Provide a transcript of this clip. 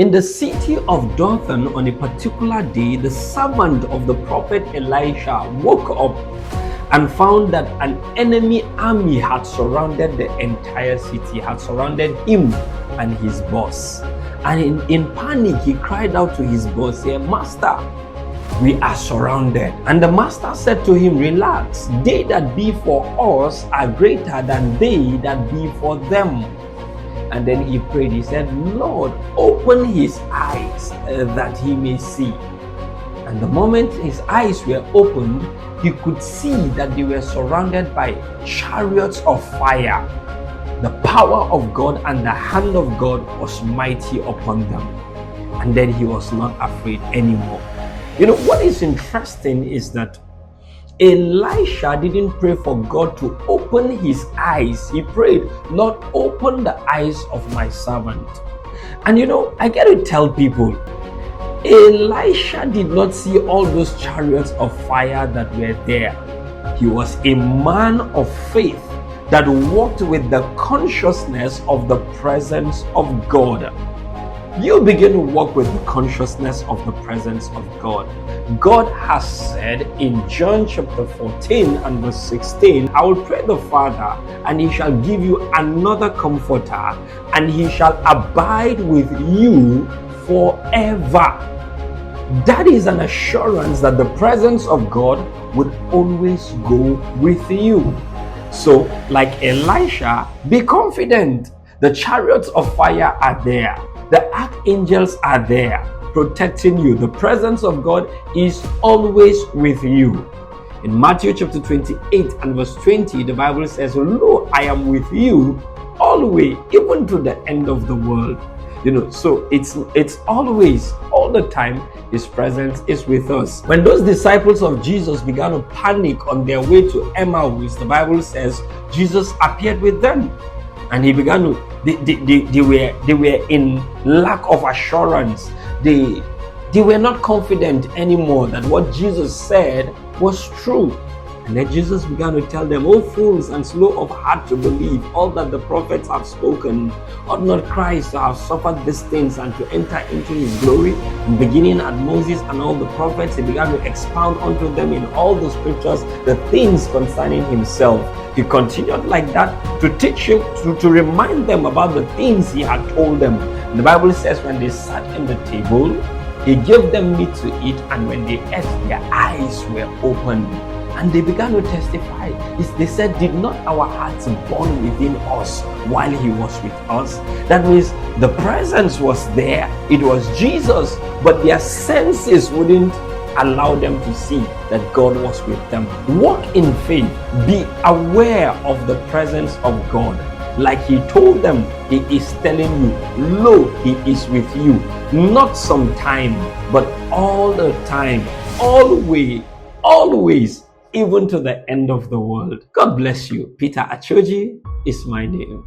In the city of Dothan, on a particular day, the servant of the prophet Elisha woke up and found that an enemy army had surrounded the entire city, had surrounded him and his boss. And in panic, he cried out to his boss, saying, "Master, we are surrounded." And the master said to him, "Relax, they that be for us are greater than they that be for them." And then he prayed, he said, "Lord, open his eyes that he may see." And the moment his eyes were opened, he could see that they were surrounded by chariots of fire. The power of God and the hand of God was mighty upon them. And then he was not afraid anymore. You know, what is interesting is that Elisha didn't pray for God to open his eyes. He prayed, "Lord, open the eyes of my servant." And you know, I get to tell people, Elisha did not see all those chariots of fire that were there. He was a man of faith that walked with the consciousness of the presence of God. You begin to walk with the consciousness of the presence of God. God has said in John chapter 14 and verse 16, "I will pray the Father, and he shall give you another comforter, and he shall abide with you forever." That is an assurance that the presence of God would always go with you. So, like Elisha, be confident. The chariots of fire are there. The archangels are there protecting you. The presence of God is always with you. In Matthew chapter 28 and verse 20, the Bible says, "Lo, I am with you always, even to the end of the world." You know, so it's always, all the time, his presence is with us. When those disciples of Jesus began to panic on their way to Emmaus, the Bible says Jesus appeared with them. And he began to, they were in lack of assurance. They were not confident anymore that what Jesus said was true. And then Jesus began to tell them, "O fools and slow of heart to believe all that the prophets have spoken. Ought not Christ to have suffered these things and to enter into his glory?" And beginning at Moses and all the prophets, he began to expound unto them in all the scriptures the things concerning himself. He continued like that to teach you, to remind them about the things he had told them. And the Bible says when they sat in the table, he gave them meat to eat, and when they ate, their eyes were opened. And they began to testify. They said, "Did not our hearts burn within us while he was with us?" That means the presence was there. It was Jesus, but their senses wouldn't allow them to see that God was with them. Walk in faith. Be aware of the presence of God. Like he told them, he is telling you, "Lo, he is with you." Not sometime, but all the time. Always, even to the end of the world. God bless you. Peter Achoji is my name.